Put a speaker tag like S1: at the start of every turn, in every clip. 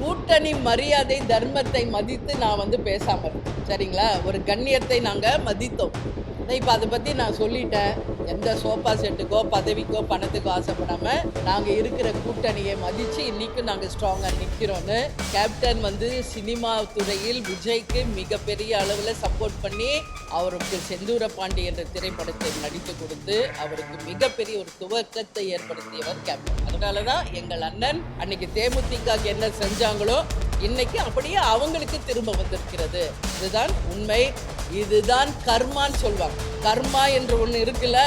S1: கூட்டணி மரியாதை தர்மத்தை மதித்து நான் பேசாம இருந்தேன். சரிங்களா? ஒரு கண்ணியத்தை நாங்கள் மதித்தோம். இப்போ அதை பற்றி நான் சொல்லிட்டேன். எந்த சோஃபா செட்டுக்கோ பதவிக்கோ பணத்துக்கோ ஆசைப்படாமல் நாங்கள் இருக்கிற கூட்டணியை மதித்து இன்றைக்கும் நாங்கள் ஸ்ட்ராங்காக நிற்கிறோன்னு கேப்டன் சினிமா துறையில் விஜய்க்கு மிகப்பெரிய அளவில் சப்போர்ட் பண்ணி அவருக்கு செந்தூரபாண்டி என்ற திரைப்படத்தை நடித்து கொடுத்து அவருக்கு மிகப்பெரிய ஒரு துவக்கத்தை ஏற்படுத்தியவர் கேப்டன். அதனால தான் எங்கள் அண்ணன் அன்னைக்கு தேமுதிக என்ன செஞ்சாங்களோ இன்னைக்கு அப்படியே அவங்களுக்கு திரும்ப வந்திருக்கிறது. இதுதான் உண்மை. இதுதான் கர்மான்னு சொல்லுவாங்க. கர்மா என்று ஒன்று இருக்குல்ல,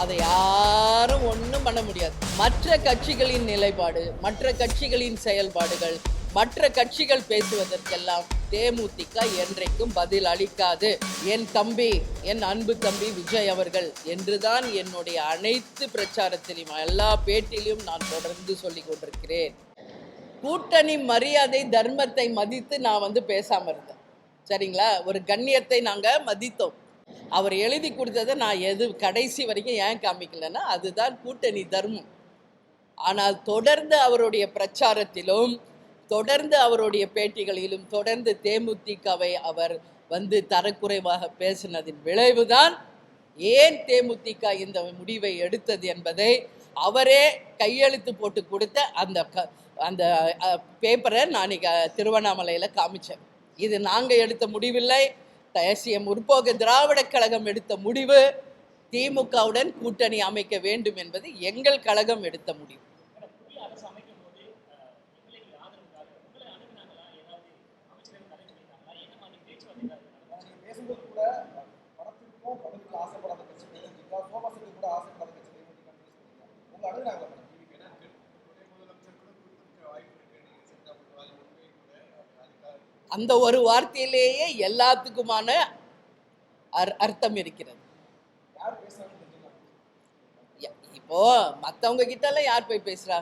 S1: அதை யாரும் ஒன்றும் பண்ண முடியாது. மற்ற கட்சிகளின் நிலைப்பாடு, மற்ற கட்சிகளின் செயல்பாடுகள், மற்ற கட்சிகள் பேசுவதற்கெல்லாம் தேமுதிக என்றைக்கும் பதில் அளிக்காது. என் தம்பி, என் அன்பு தம்பி விஜய் அவர்கள் என்றுதான் என்னுடைய அனைத்து பிரச்சாரத்திலும் எல்லா பேட்டிலும் நான் தொடர்ந்து சொல்லிக் கொண்டிருக்கிறேன். கூட்டணி மரியாதை தர்மத்தை மதித்து நான் பேசாம இருந்தேன். சரிங்களா? ஒரு கண்ணியத்தை நாங்கள் மதித்தோம். அவர் எழுதி கொடுத்ததை நான் கடைசி வரைக்கும் ஏன் காமிக்கலன்னா அதுதான் கூட்டணி தர்மம். ஆனால் தொடர்ந்து அவருடைய பிரச்சாரத்திலும் தொடர்ந்து அவருடைய பேட்டிகளிலும் தொடர்ந்து தேமுதிகவை அவர் தரக்குறைவாக பேசினதின் விளைவுதான் ஏன் தேமுதிக இந்த முடிவை எடுத்தது என்பதை அவரே கையெழுத்து போட்டு கொடுத்த அந்த பேப்பரை நான் திருவண்ணாமலையில் காமிச்சேன். இது நாங்கள் எடுத்த முடிவில்லை. தேசிய முற்போக்கு திராவிட கழகம் எடுத்த முடிவு. திமுகவுடன் கூட்டணி அமைக்க வேண்டும் என்பது எங்கள் கழகம் எடுத்த முடிவு. அந்த ஒரு வார்த்தையிலேயே எல்லாத்துக்குமான அர்த்தம் இருக்கிறது. இப்போ மற்றவங்க கிட்ட யார் போய் பேசுறா?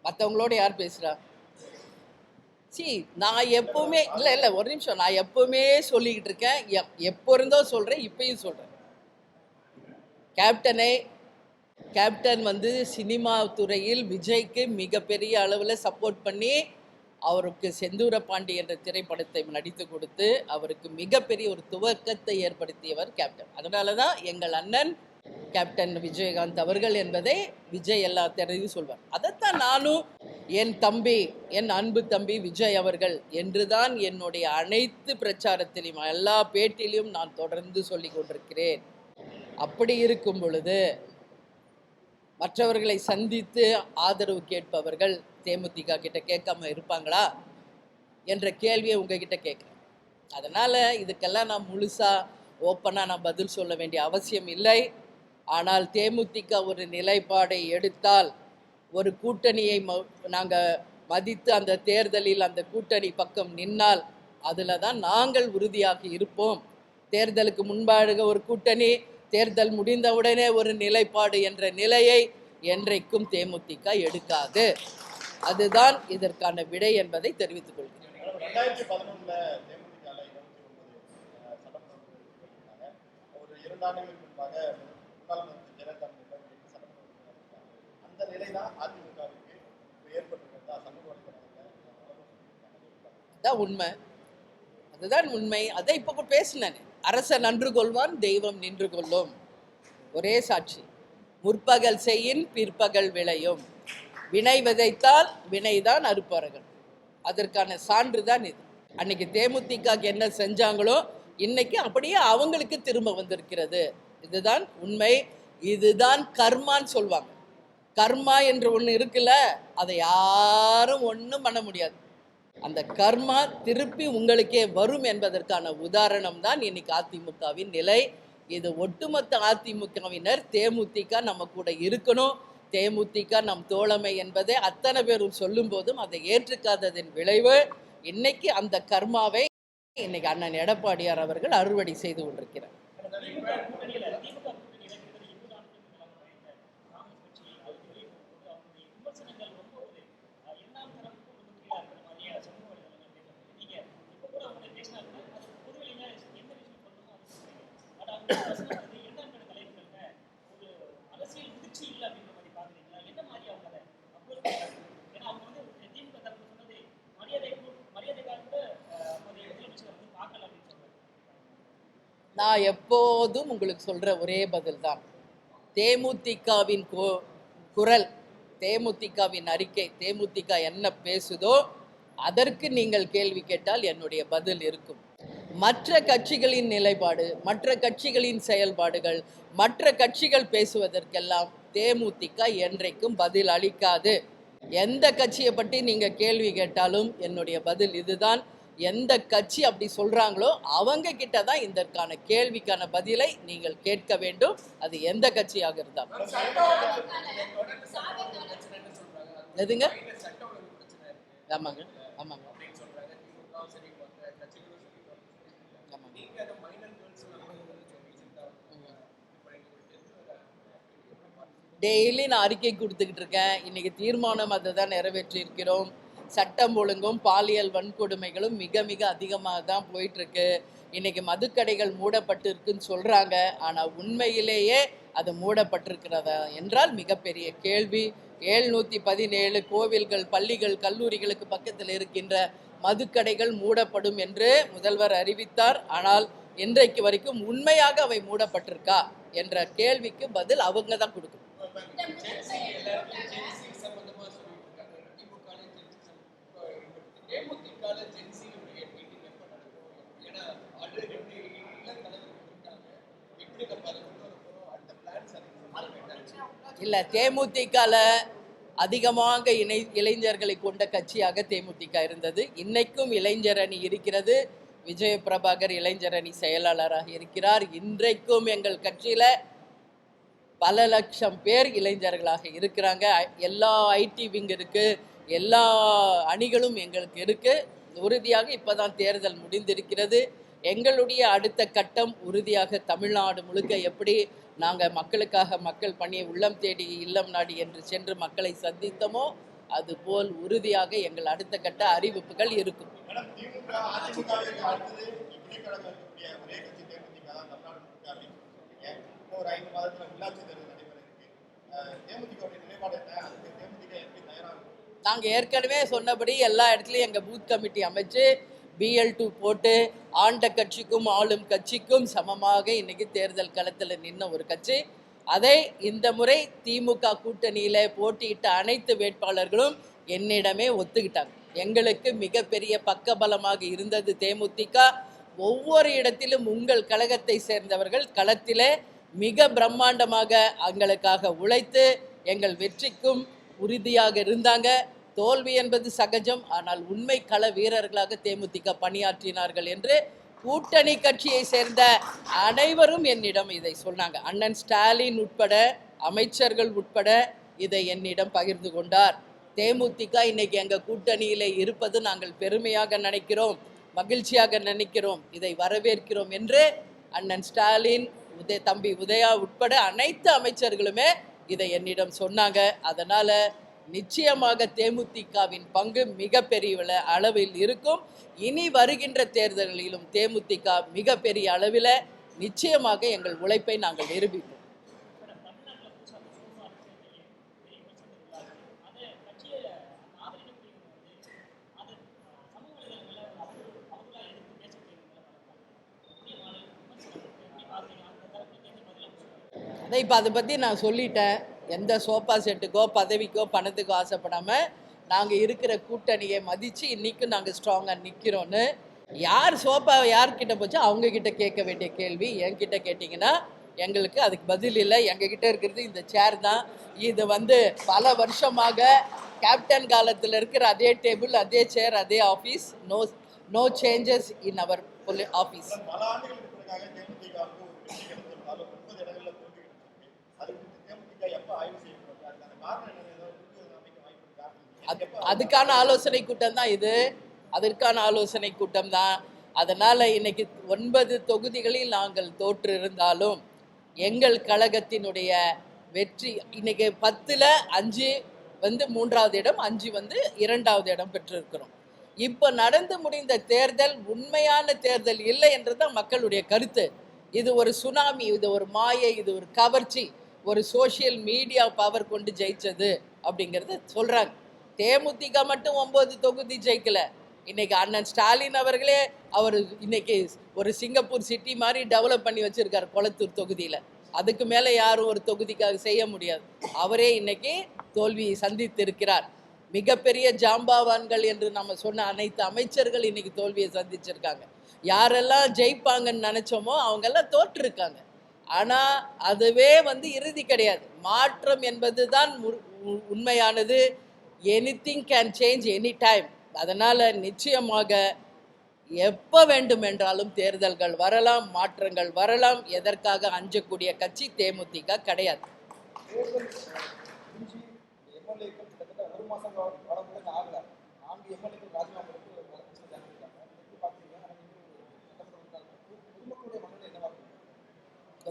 S1: மற்றவங்களோட யார் பேசுறா? நான் எப்பவுமே இல்லை ஒரு நிமிஷம், நான் எப்பவுமே சொல்லிக்கிட்டு இருக்கேன். எப்போ இருந்தோ சொல்றேன், இப்பயும் சொல்றேன். கேப்டன் சினிமா துறையில் விஜய்க்கு மிகப்பெரிய அளவில் சப்போர்ட் பண்ணி அவருக்கு செந்தூரபாண்டி என்ற திரைப்படத்தை நடித்து கொடுத்து அவருக்கு மிகப்பெரிய ஒரு துவக்கத்தை ஏற்படுத்தியவர் கேப்டன். அதனால தான் எங்கள் அண்ணன் கேப்டன் விஜயகாந்த் அவர்கள் என்பதை விஜய் எல்லா தெரியும் சொல்வார். அதைத்தான் நானும் என் தம்பி, என் அன்பு தம்பி விஜய் அவர்கள் என்றுதான் என்னுடைய அனைத்து பிரச்சாரத்திலும் எல்லா பேட்டிலும் நான் தொடர்ந்து சொல்லி கொண்டிருக்கிறேன். அப்படி இருக்கும் பொழுது மற்றவர்களை சந்தித்து ஆதரவு கேட்பவர்கள் தேமுதிக கிட்ட கேட்காம இருப்பாங்களா என்ற கேள்வியை உங்ககிட்ட கேட்குறேன். அதனால் இதுக்கெல்லாம் நான் முழுசாக ஓப்பனாக நான் பதில் சொல்ல வேண்டிய அவசியம் இல்லை. ஆனால் தேமுதிக ஒரு நிலைப்பாடை எடுத்தால், ஒரு கூட்டணியை நாங்கள் மதித்து அந்த தேர்தலில் அந்த கூட்டணி பக்கம் நின்னால் அதில் தான் நாங்கள் உறுதியாக இருப்போம். தேர்தலுக்கு முன்பாக ஒரு கூட்டணி, தேர்தல் முடிந்தவுடனே ஒரு நிலைப்பாடு என்ற நிலையை என்றைக்கும் தேமுதிக எடுக்காது. அதுதான் இதற்கான விடை என்பதை தெரிவித்துக் கொள்கிறேன். அதுதான் உண்மை. அதை இப்ப பேசினேன். அரசன் நன்று கொள்வான், தெய்வம் நின்று கொள்ளும். ஒரே சாட்சி. முற்பகல் செய்யின் பிற்பகல் விளையும். வினை விதைத்தால் வினைதான் அறுப்பார்கள். அதற்கான சான்று தான் இது. அன்னைக்கு தேமுதிக என்ன செஞ்சாங்களோ இன்னைக்கு அப்படியே அவங்களுக்கு திரும்ப வந்திருக்கிறது. இதுதான் உண்மை. இதுதான் கர்மான்னு சொல்லுவாங்க. கர்மா என்று ஒன்று இருக்குல்ல, அதை யாரும் ஒன்றும் பண்ண முடியாது. அந்த கர்மா திருப்பி உங்களுக்கே வரும் என்பதற்கான உதாரணம் தான் இன்னைக்கு அதிமுகவின் நிலை. இது ஒட்டுமொத்த அதிமுகவினர் தேமுதிக நம்ம கூட இருக்கணும், தேமுதிக நம் தோழமை என்பதை அத்தனை பேரும் சொல்லும் போதும் அதை ஏற்றுக்காததின் விளைவு இன்னைக்கு அந்த கர்மாவை இன்னைக்கு அண்ணன் எடப்பாடியார் அவர்கள் அறுவடை செய்து கொண்டிருக்கிறார். நான் எப்போதும் உங்களுக்கு சொல்ற ஒரே பதில் தான். தேமுதிகவின் குரல், தேமுதிகவின் அறிக்கை, தேமுதிக என்ன பேசுதோ அதற்கு நீங்கள் கேள்வி கேட்டால் என்னுடைய பதில் இருக்கும். மற்ற கட்சிகளின் நிலைப்பாடு, மற்ற கட்சிகளின் செயல்பாடுகள், மற்ற கட்சிகள் பேசுவதற்கெல்லாம் தேமுதிக என்றைக்கும் பதில் அளிக்காது. எந்த கட்சியை பற்றி நீங்க கேள்வி கேட்டாலும் என்னுடைய பதில் இதுதான். எந்த கட்சி அப்படி சொல்றாங்களோ அவங்க கிட்ட தான் இதற்கான கேள்விக்கான பதிலை நீங்கள் கேட்க வேண்டும். அது எந்த கட்சியாக இருந்தாலும். எதுங்க? ஆமாங்க, ஆமாங்க. டெய்லி நான் அறிக்கை கொடுத்துக்கிட்டு இருக்கேன். இன்னைக்கு தீர்மானம் அதை தான் நிறைவேற்றி இருக்கிறோம். சட்டம் ஒழுங்கும் பாலியல் வன்கொடுமைகளும் மிக மிக அதிகமாக தான் போயிட்டு இருக்கு. இன்னைக்கு மதுக்கடைகள் மூடப்பட்டு இருக்குன்னு சொல்றாங்க. ஆனால் உண்மையிலேயே அது மூடப்பட்டிருக்கிறதா என்றால் மிகப்பெரிய கேள்வி. 717 கோவில்கள், பள்ளிகள், கல்லூரிகளுக்கு பக்கத்தில் இருக்கின்ற மதுக்கடைகள் மூடப்படும் என்று முதல்வர் அறிவித்தார். ஆனால் இன்றைக்கு வரைக்கும் உண்மையாக அவை மூடப்பட்டிருக்கா என்ற கேள்விக்கு பதில் அவங்க தான் கொடுக்கணும். இல்ல, தேமுதிகல அதிகமாக இளைஞர்களை கொண்ட கட்சியாக தேமுதிக இருந்தது. இன்னைக்கும் இளைஞர் அணி இருக்கிறது. விஜய பிரபாகர் இளைஞர் அணி செயலாளராக இருக்கிறார். இன்றைக்கும் எங்கள் கட்சியில பல லட்சம் பேர் இளைஞர்களாக இருக்கிறாங்க. எல்லா ஐடி விங் இருக்கு, எல்லா அணிகளும் எங்களுக்கு இருக்கு. உறுதியாக இப்பதான் தேர்தல் முடிந்திருக்கிறது. எங்களுடைய அடுத்த கட்டம் உறுதியாக தமிழ்நாடு முழுக்க எப்படி நாங்கள் மக்களுக்காக மக்கள் பணியை உள்ளம் தேடி இல்லம் நாடி என்று சென்று மக்களை சந்தித்தோமோ அதுபோல் உறுதியாக எங்கள் அடுத்த கட்ட அறிவிப்புகள் இருக்கும். நாங்கள் ஏற்கனவே சொன்னபடி எல்லா இடத்துலையும் எங்கள் பூத் கமிட்டி அமைச்சு BL2 போட்டு ஆண்ட கட்சிக்கும் ஆளும் கட்சிக்கும் சமமாக இன்னைக்கு தேர்தல் களத்தில் நின்ன ஒரு கட்சி. அதை இந்த முறை திமுக கூட்டணியில போட்டியிட்ட அனைத்து வேட்பாளர்களும் என்னிடமே ஒத்துக்கிட்டாங்க. எங்களுக்கு மிகப்பெரிய பக்கபலமாக இருந்தது தேமுதிக. ஒவ்வொரு இடத்திலும் உங்கள் கழகத்தை சேர்ந்தவர்கள் களத்திலே மிக பிரம்மாண்டமாக எங்களுக்காக உழைத்து எங்கள் வெற்றிக்கும் உறுதியாக இருந்தாங்க. தோல்வி என்பது சகஜம். ஆனால் உண்மை கள வீரர்களாக தேமுதிக பணியாற்றினார்கள் என்று கூட்டணி கட்சியை சேர்ந்த அனைவரும் என்னிடம் இதை சொன்னாங்க. அண்ணன் ஸ்டாலின் உட்பட அமைச்சர்கள் உட்பட இதை என்னிடம் பகிர்ந்து கொண்டார். தேமுதிக இன்னைக்கு எங்கள் கூட்டணியில் இருப்பது நாங்கள் பெருமையாக நினைக்கிறோம், மகிழ்ச்சியாக நினைக்கிறோம், இதை வரவேற்கிறோம் என்று அண்ணன் ஸ்டாலின், தம்பி உதயா உட்பட அனைத்து அமைச்சர்களுமே இதை என்னிடம் சொன்னாங்க. அதனால நிச்சயமாக தேமுதிகவின் பங்கு மிகப்பெரிய அளவில் இருக்கும். இனி வருகின்ற தேர்தல்களிலும் தேமுதிக மிகப்பெரிய அளவில் நிச்சயமாக எங்கள் உழைப்பை நாங்கள் நிரூபிப்போம். அதை இப்போ அதை பற்றி நான் சொல்லிட்டேன். எந்த சோஃபா செட்டுக்கோ பதவிக்கோ பணத்துக்கோ ஆசைப்படாமல் நாங்கள் இருக்கிற கூட்டணியை மதித்து இன்றைக்கும் நாங்கள் ஸ்ட்ராங்காக நிற்கிறோன்னு. யார் சோஃபா யார்கிட்ட போச்சோ அவங்கக்கிட்ட கேட்க வேண்டிய கேள்வி என்கிட்ட கேட்டிங்கன்னா எங்களுக்கு அதுக்கு பதில் இல்லை. எங்ககிட்ட இருக்கிறது இந்த சேர் தான். இது பல வருஷமாக கேப்டன் காலத்தில் இருக்கிற அதே டேபிள், அதே சேர், அதே office. No changes in our office. அதுக்கான ஆலோசனை கூட்டம் தான் இது. அதற்கான ஆலோசனை கூட்டம் தான். அதனால இன்னைக்கு 9 தொகுதிகளில் நாங்கள் தோற்று இருந்தாலும் எங்கள் கழகத்தினுடைய வெற்றி இன்னைக்கு 10ல் 5 3வது இடம், 5 2வது இடம் பெற்றிருக்கிறோம். இப்போ நடந்து முடிந்த தேர்தல் உண்மையான தேர்தல் இல்லை என்றுதான் மக்களுடைய கருத்து. இது ஒரு சுனாமி, இது ஒரு மாயை, இது ஒரு கவர்ச்சி, ஒரு சோசியல் மீடியா பவர் கொண்டு ஜெயிச்சது அப்படிங்கிறத சொல்றாங்க. தேமுதிக மட்டும் 9 தொகுதி ஜெயிக்கல, இன்னைக்கு அண்ணன் ஸ்டாலின் அவர்களே அவர் இன்னைக்கு ஒரு சிங்கப்பூர் சிட்டி மாதிரி டெவலப் பண்ணி வச்சிருக்காரு கொளத்தூர் தொகுதியில். அதுக்கு மேலே யாரும் ஒரு தொகுதிக்காக செய்ய முடியாது. அவரே இன்னைக்கு தோல்வியை சந்தித்திருக்கிறார். மிகப்பெரிய ஜாம்பாவான்கள் என்று நம்ம சொன்ன அனைத்து அமைச்சர்கள் இன்னைக்கு தோல்வியை சந்திச்சிருக்காங்க. யாரெல்லாம் ஜெயிப்பாங்கன்னு நினைச்சோமோ அவங்கெல்லாம் தோற்றிருக்காங்க. ஆனால் அதுவே இறுதி கிடையாது. மாற்றம் என்பது தான் உண்மையானது. Anything can change any time. அதனால் நிச்சயமாக எப்போ வேண்டுமென்றாலும் தேர்தல்கள் வரலாம், மாற்றங்கள் வரலாம். எதற்காக அஞ்சக்கூடிய கட்சி தேமுதிக கிடையாது.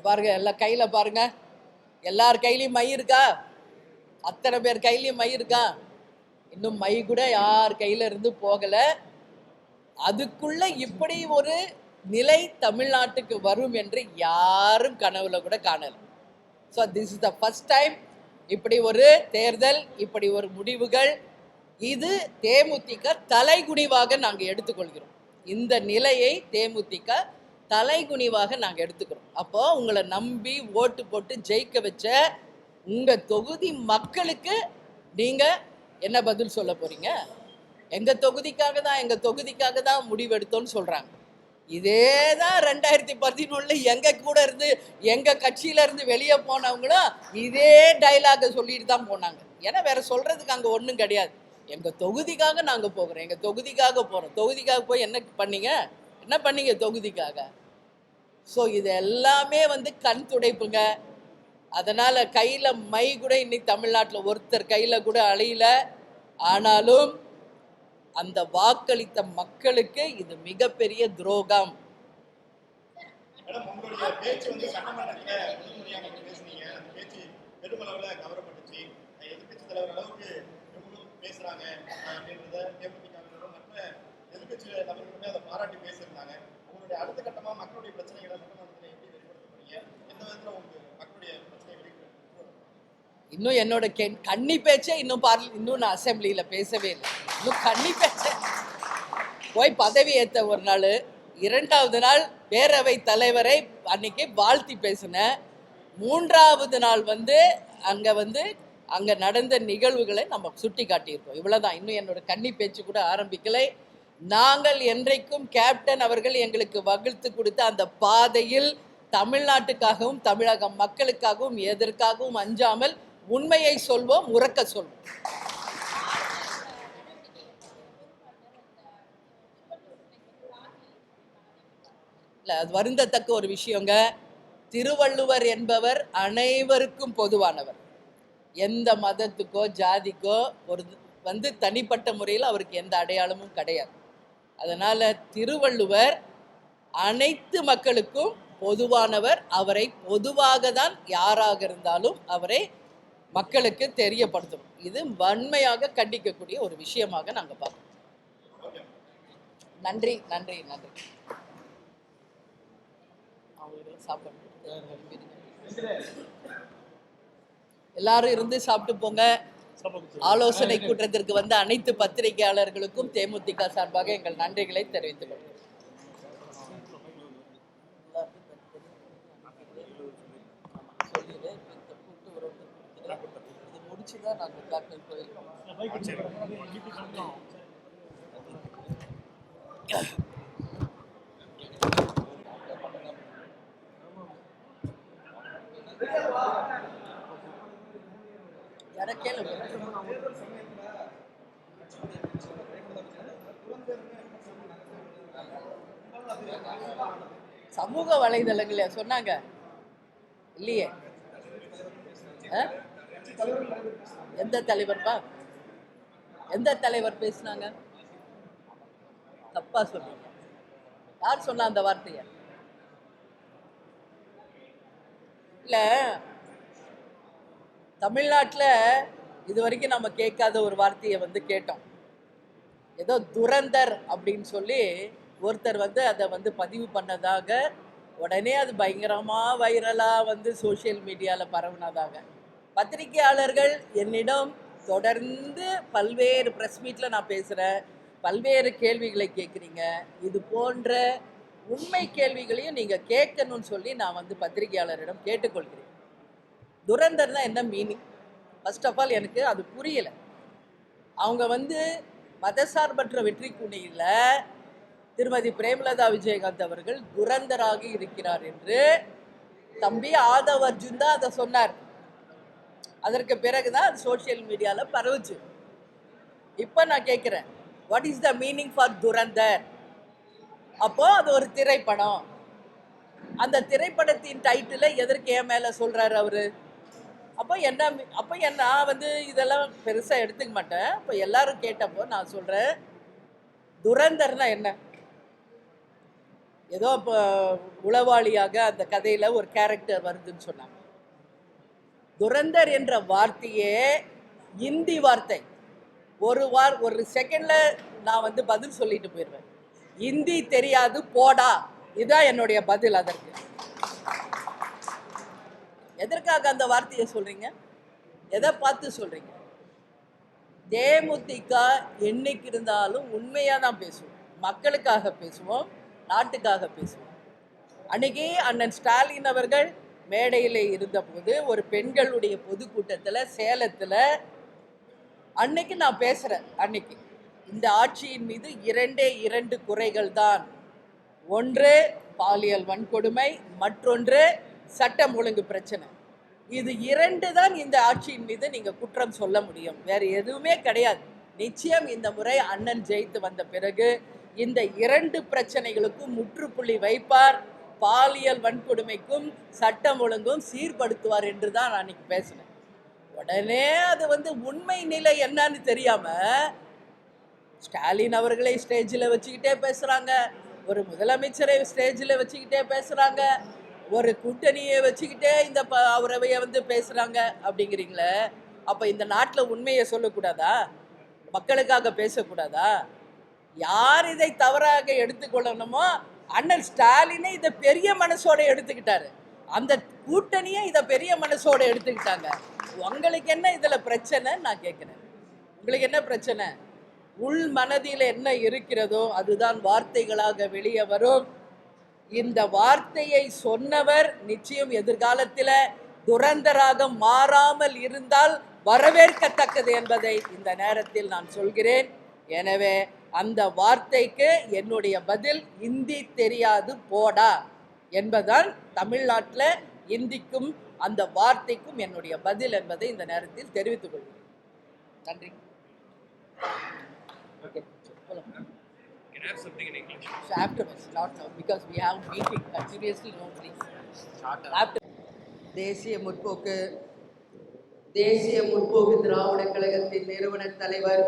S1: பாருங்க, எல்லாம் கையில் பாருங்க, எல்லார் கையிலையும் மை இருக்கா? அத்தனை பேர் கையிலையும் மை இருக்கா? இன்னும் மை கூட யார் கையில இருந்து போகல. அதுக்குள்ள இப்படி ஒரு நிலை தமிழ்நாட்டுக்கு வரும் என்று யாரும் கனவுல கூட காணல. So this is the first time இப்படி ஒரு தேர்தல், இப்படி ஒரு முடிவுகள். இது தேமுதிக தலைகுனிவாக நாங்கள் எடுத்துக்கொள்கிறோம். இந்த நிலையை தேமுதிக தலைகுனிவாக நாங்கள் எடுத்துக்கிறோம். அப்போ உங்களை நம்பி ஓட்டு போட்டு ஜெயிக்க வச்ச உங்கள் தொகுதி மக்களுக்கு நீங்கள் என்ன பதில் சொல்ல போகிறீங்க? எங்கள் தொகுதிக்காக தான் முடிவெடுத்தோன்னு சொல்கிறாங்க. இதே தான் 2011 எங்கள் கூட இருந்து எங்கள் கட்சியிலேருந்து வெளியே போனவங்களும் இதே டைலாகை சொல்லிட்டு தான் போனாங்க. ஏன்னா வேறு சொல்கிறதுக்கு அங்கே ஒன்றும் கிடையாது. எங்கள் தொகுதிக்காக நாங்கள் போகிறோம், எங்கள் தொகுதிக்காக போகிறோம். தொகுதிக்காக போய் என்ன பண்ணீங்க தொகுதிக்காக? ஸோ இது எல்லாமே கண் துடைப்புங்க. அதனால் கையில் மை கூட இன்னைக்கு தமிழ்நாட்டில் ஒருத்தர் கையில் கூட அழியல. ஆனாலும் அந்த வாக்களித்த மக்களுக்கு இது மிகப்பெரிய துரோகம். இன்னும் என்னோட கன்னி பேச்சே இன்னும் நான் அசெம்பிளியில் பேசவே இல்லை. இன்னும் கன்னி பேச்ச போய் பதவி ஏற்ற ஒரு நாள், 2வது நாள் பேரவை தலைவரை அன்னைக்கு வாழ்த்தி பேசினேன். 3வது நாள் அங்கே நடந்த நிகழ்வுகளை நம்ம சுட்டி காட்டியிருக்கோம். இவ்வளோதான். இன்னும் என்னோட கன்னி பேச்சு கூட ஆரம்பிக்கலை. நாங்கள் என்றைக்கும் கேப்டன் அவர்கள் எங்களுக்கு வகுத்து கொடுத்த அந்த பாதையில் தமிழ்நாட்டுக்காகவும் தமிழக மக்களுக்காகவும் எதற்காகவும் அஞ்சாமல் உண்மையை சொல்வோம், உறக்க சொல்வோம். இல்லை, அது வருந்தத்தக்க ஒரு விஷயங்க. திருவள்ளுவர் என்பவர் அனைவருக்கும் பொதுவானவர். எந்த மதத்துக்கோ ஜாதிக்கோ ஒரு தனிப்பட்ட முறையில் அவருக்கு எந்த அடையாளமும் கிடையாது. அதனால் திருவள்ளுவர் அனைத்து மக்களுக்கும் பொதுவானவர். அவரை பொதுவாக தான் யாராக இருந்தாலும் அவரை மக்களுக்கு தெரியப்படுத்தணும். இது வன்மையாக கண்டிக்கக்கூடிய ஒரு விஷயமாக நாங்கள் பார்க்கணும். நன்றி நன்றி நன்றி. எல்லாரும் இருந்து சாப்பிட்டு போங்க. ஆலோசனை கூட்டத்திற்கு அனைத்து பத்திரிகையாளர்களுக்கும் தேமுதிக சார்பாக எங்கள் நன்றிகளை தெரிவித்துக் கொள்கிறோம். முடிச்சுதான் நாங்கள் காட்டில் போயிருக்கோம். சமூக வலைதளங்கள சொன்னாங்க இல்லையே. எந்த தலைவர் பேசினாங்க? தப்பா சொன்னீங்க. யார் சொன்னா அந்த வார்த்தைய? இல்ல, தமிழ்நாட்டில் இது வரைக்கும் நம்ம கேட்காத ஒரு வார்த்தையை கேட்டோம். ஏதோ துரந்தர் அப்படின்னு சொல்லி ஒருத்தர் அதை பதிவு பண்ணதாக உடனே அது பயங்கரமாக வைரலாக சோஷியல் மீடியாவில் பரவுனதாக பத்திரிகையாளர்கள் என்னிடம் தொடர்ந்து பல்வேறு ப்ரெஸ் மீட்டில் நான் பேசுகிறேன், பல்வேறு கேள்விகளை கேட்குறீங்க. இது போன்ற உண்மை கேள்விகளையும் நீங்கள் கேட்கணும்னு சொல்லி நான் வந்து பத்திரிகையாளரிடம் கேட்டுக்கொள்கிறேன். துரந்தர்னா என்ன மீனிங்? ஃபர்ஸ்ட் ஆஃப் ஆல் எனக்கு அது புரியலை. அவங்க வந்து மதசார்பற்ற வெற்றி கூணியில் திருமதி பிரேமலதா விஜயகாந்த் அவர்கள் துரந்தராக இருக்கிறார் என்று தம்பி ஆதவ் அர்ஜுன் தான் அதை சொன்னார். அதற்கு பிறகுதான் அது சோசியல் மீடியாவில் பரவுச்சு. இப்போ நான் கேட்குறேன், what is the meaning for Durandhar? அப்போ அது ஒரு திரைப்படம். அந்த திரைப்படத்தின் டைட்டிலை எதற்கு என் மேலே சொல்கிறாரு அவரு? அப்போ நான் வந்து இதெல்லாம் பெருசாக எடுத்துக்க மாட்டேன். இப்போ எல்லாரும் கேட்டப்போ நான் சொல்கிறேன், துரந்தர்னா என்ன? ஏதோ இப்போ உளவாளியாக அந்த கதையில் ஒரு கேரக்டர் வருதுன்னு சொன்னாங்க. துரந்தர் என்ற வார்த்தையே இந்தி வார்த்தை. ஒரு செகண்டில் நான் வந்து பதில் சொல்லிட்டு போயிடுவேன். இந்தி தெரியாது போடா, இதுதான் என்னுடைய பதில். அதற்கு எதற்காக அந்த வார்த்தையை சொல்றீங்க? எதை பார்த்து சொல்றீங்க? தேமுதிக என்னைக்கு இருந்தாலும் உண்மையாக தான் பேசுவோம், மக்களுக்காக பேசுவோம், நாட்டுக்காக பேசுவோம். அன்னைக்கு அண்ணன் ஸ்டாலின் அவர்கள் மேடையில் இருந்தபோது ஒரு பெண்களுடைய பொதுக்கூட்டத்தில் சேலத்தில் அன்னைக்கு நான் பேசுகிறேன். அன்னைக்கு இந்த ஆட்சியின் மீது இரண்டு குறைகள் தான். ஒன்று பாலியல் வன்கொடுமை, மற்றொன்று சட்டம் ஒழுங்கு பிரச்சனை. இது இரண்டு தான் இந்த ஆட்சியின் மீது நீங்கள் குற்றம் சொல்ல முடியும், வேறு எதுவுமே கிடையாது. நிச்சயம் இந்த முறை அண்ணன் ஜெயித்து வந்த பிறகு இந்த இரண்டு பிரச்சனைகளுக்கும் முற்றுப்புள்ளி வைப்பார், பாலியல் வன்கொடுமைக்கும் சட்டம் ஒழுங்கும் சீர்படுத்துவார் என்று தான் நான் அன்னைக்கு பேசினேன். உடனே அது வந்து உண்மை நிலை என்னன்னு தெரியாம ஸ்டாலின் அவர்களை ஸ்டேஜில் வச்சுக்கிட்டே பேசுறாங்க, ஒரு முதலமைச்சரை ஸ்டேஜில் வச்சுக்கிட்டே பேசுறாங்க, ஒரு கூட்டணியை வச்சுக்கிட்டே இந்த அவரவையை வந்து பேசுறாங்க அப்படிங்கிறீங்களே. அப்ப இந்த நாட்டில் உண்மையை சொல்லக்கூடாதா? மக்களுக்காக பேசக்கூடாதா? யார் இதை தவறாக எடுத்துக்கொள்ளணுமோ அண்ணன் ஸ்டாலினை இதை பெரிய மனசோட எடுத்துக்கிட்டாரு, அந்த கூட்டணியை இதை பெரிய மனசோட எடுத்துக்கிட்டாங்க. உங்களுக்கு என்ன இதுல பிரச்சனை நான் கேட்கிறேன். உங்களுக்கு என்ன பிரச்சனை? உள் மனதில் என்ன இருக்கிறதோ அதுதான் வார்த்தைகளாக வெளியே வரும். இந்த வார்த்தையை சொன்னவர் நிச்சயம் எதிர்காலத்தில் துரந்தராக மாறாமல் இருந்தால் வரவேற்கத்தக்கது என்பதை இந்த நேரத்தில் நான் சொல்கிறேன். எனவே அந்த வார்த்தைக்கு என்னுடைய பதில் இந்தி தெரியாது போடா என்பதுதான் தமிழ்நாட்டில் இந்திக்கும் அந்த வார்த்தைக்கும் என்னுடைய பதில் என்பதை இந்த நேரத்தில் தெரிவித்துக் கொள்கிறேன். நன்றி. Okay. Can I have something in English? So afterwards, not now, because we have meeting continuously. No, please. After. தேசிய முற்போக்கு திராவிட கழகத்தின் நிறுவன தலைவர்,